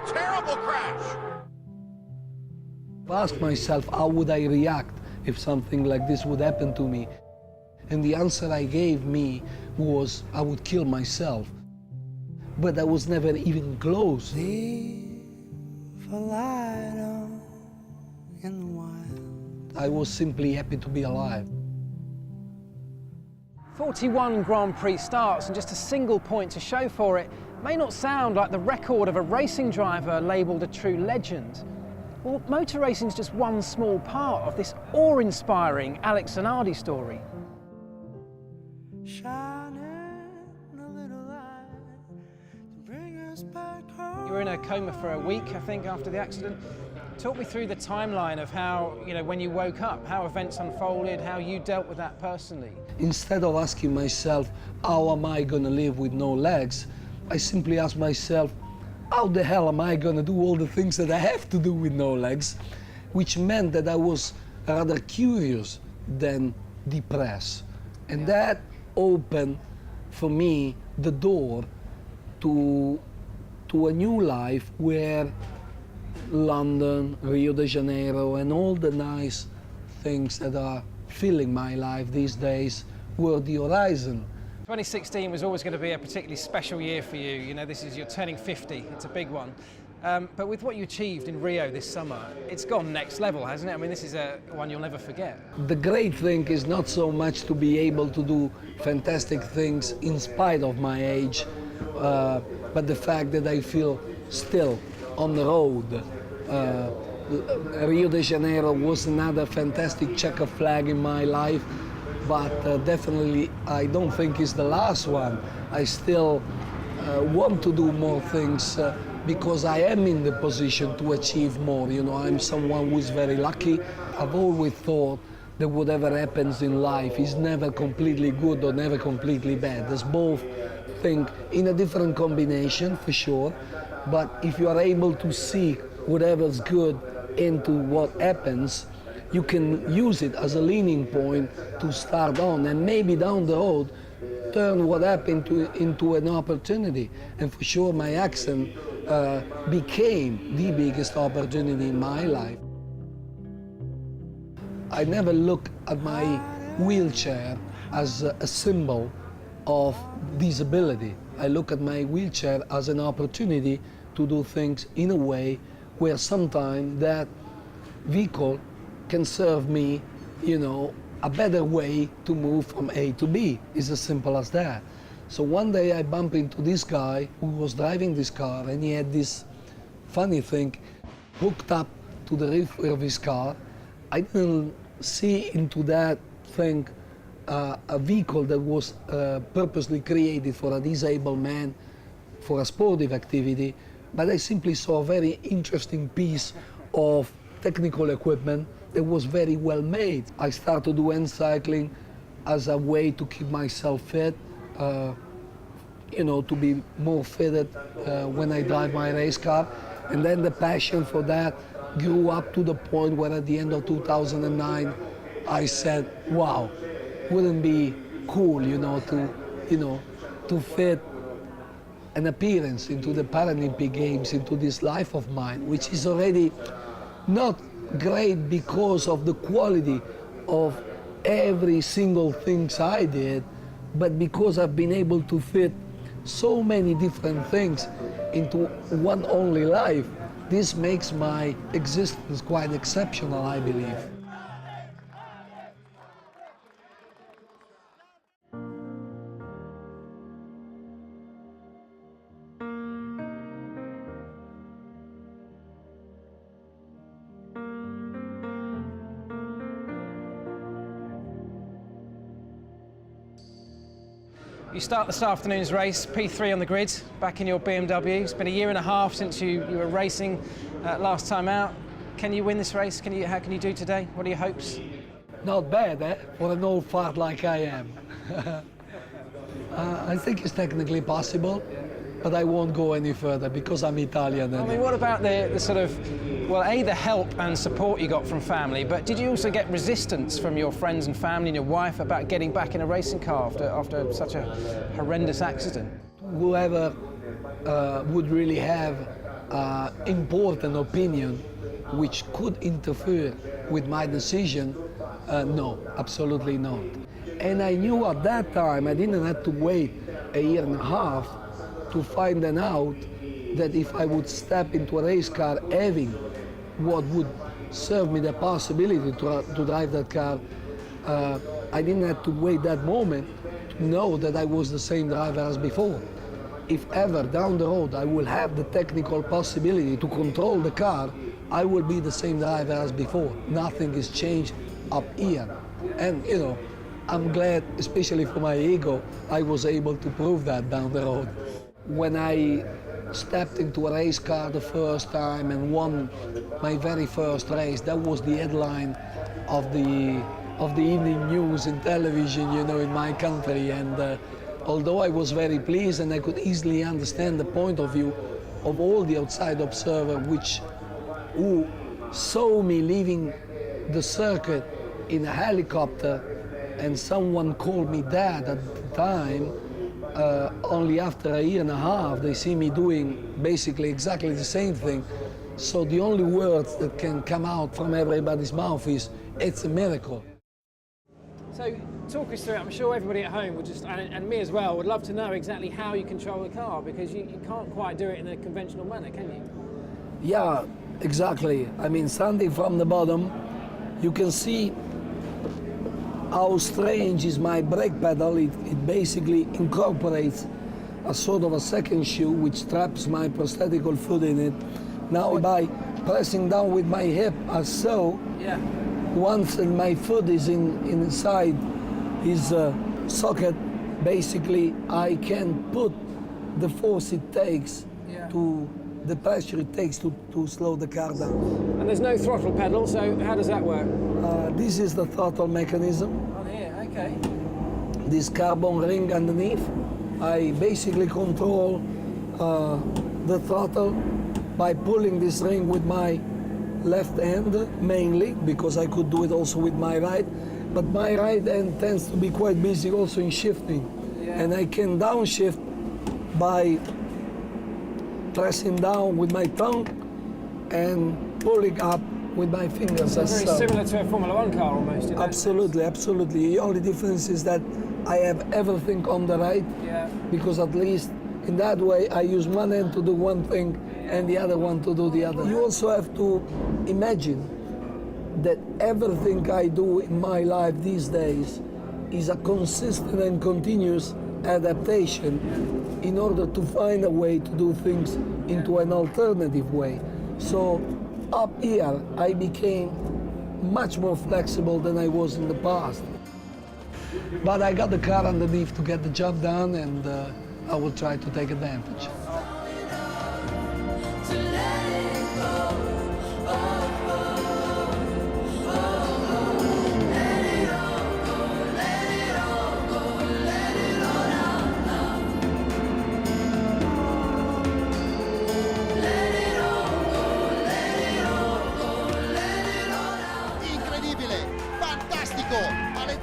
terrible crash! I asked myself, how would I react if something like this would happen to me? And the answer I gave me was, I would kill myself. But I was never even close. Leave a light on in the wild. I was simply happy to be alive. 41 Grand Prix starts and just a single point to show for it may not sound like the record of a racing driver labelled a true legend. Well, motor racing's just one small part of this awe-inspiring Alex Zanardi story. Shining a little light to bring us back home. You were in a coma for a week, I think, after the accident. Talk me through the timeline of how, when you woke up, how events unfolded, how you dealt with that personally. Instead of asking myself, how am I going to live with no legs, I simply asked myself, how the hell am I going to do all the things that I have to do with no legs? Which meant that I was rather curious than depressed. And that opened for me the door to a new life where London, Rio de Janeiro, and all the nice things that are filling my life these days were the horizon. 2016 was always going to be a particularly special year for you. You're turning 50, it's a big one. But with what you achieved in Rio this summer, it's gone next level, hasn't it? I mean, this is one you'll never forget. The great thing is not so much to be able to do fantastic things in spite of my age, but the fact that I feel still on the road. Rio de Janeiro was another fantastic checker flag in my life, but definitely I don't think it's the last one. I still want to do more things because I am in the position to achieve more. I'm someone who is very lucky. I've always thought that whatever happens in life is never completely good or never completely bad. There's both things in a different combination, for sure, but if you are able to see whatever's good into what happens, you can use it as a leaning point to start on, and maybe down the road turn what happened into an opportunity. And for sure my accident became the biggest opportunity in my life. I never look at my wheelchair as a symbol of disability. I look at my wheelchair as an opportunity to do things in a way where sometimes that vehicle can serve me, a better way to move from A to B. It's as simple as that. So one day I bumped into this guy who was driving this car, and he had this funny thing hooked up to the rear of his car. I didn't see into that thing a vehicle that was purposely created for a disabled man for a sportive activity, but I simply saw a very interesting piece of technical equipment that was very well made. I started to do hand cycling as a way to keep myself fit, to be more fitted when I drive my race car. And then the passion for that grew up to the point where at the end of 2009, I said, wow, wouldn't it be cool, to fit an appearance into the Paralympic Games, into this life of mine, which is already not great because of the quality of every single thing I did, but because I've been able to fit so many different things into one only life. This makes my existence quite exceptional, I believe. You start this afternoon's race, P3 on the grid, back in your BMW. It's been a year and a half since you were racing last time out. Can you win this race? How can you do today? What are your hopes? Not bad, eh? For an old fart like I am. I think it's technically possible, but I won't go any further because I'm Italian. I mean, what about the sort of, well, A, the help and support you got from family, but did you also get resistance from your friends and family and your wife about getting back in a racing car after such a horrendous accident? Whoever would really have important opinion which could interfere with my decision, no, absolutely not. And I knew at that time I didn't have to wait a year and a half to find out that if I would step into a race car having what would serve me the possibility to drive that car, I didn't have to wait that moment to know that I was the same driver as before. If ever down the road I will have the technical possibility to control the car, I will be the same driver as before. Nothing is changed up here. And you know, I'm glad, especially for my ego, I was able to prove that down the road. When I stepped into a race car the first time and won my very first race, that was the headline of the evening news in television, you know, in my country. And although I was very pleased and I could easily understand the point of view of all the outside observers who saw me leaving the circuit in a helicopter, and someone called me dad at the time, only after a year and a half they see me doing basically exactly the same thing. So the only words that can come out from everybody's mouth is, it's a miracle. So talk us through it. I'm sure everybody at home would just, and me as well, would love to know exactly how you control the car, because you can't quite do it in a conventional manner, can you? Yeah, exactly. I mean, starting from the bottom, you can see how strange is my brake pedal. It basically incorporates a sort of a second shoe which traps my prosthetical foot in it. Now by pressing down with my hip as so, Yeah. once my foot is inside his socket, basically I can put the force it takes to the pressure it takes to slow the car down. And there's no throttle pedal, so how does that work? This is the throttle mechanism. On here, okay. This carbon ring underneath. I basically control the throttle by pulling this ring with my left hand mainly, because I could do it also with my right, but my right hand tends to be quite busy also in shifting. And I can downshift by pressing down with my tongue and pulling up with my fingers. So very similar to a Formula One car almost, in that Absolutely, sense. absolutely. The only difference is that I have everything on the right, because at least in that way I use one hand to do one thing and the other one to do the other. You also have to imagine that everything I do in my life these days is a consistent and continuous adaptation in order to find a way to do things into an alternative way. So up here I became much more flexible than I was in the past. But I got the car underneath to get the job done, and I will try to take advantage.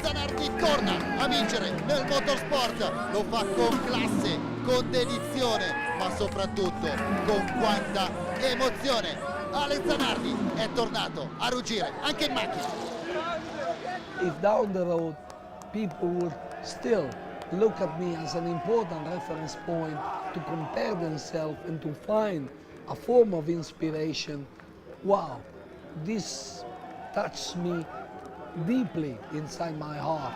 Zanardi torna a vincere nel motorsport, lo fa con classe, con dedizione, ma soprattutto con quanta emozione. Zanardi è tornato a ruggire anche in macchina. If down the road people would still look at me as an important reference point to compare themselves and to find a form of inspiration, wow, this touched me deeply inside my heart.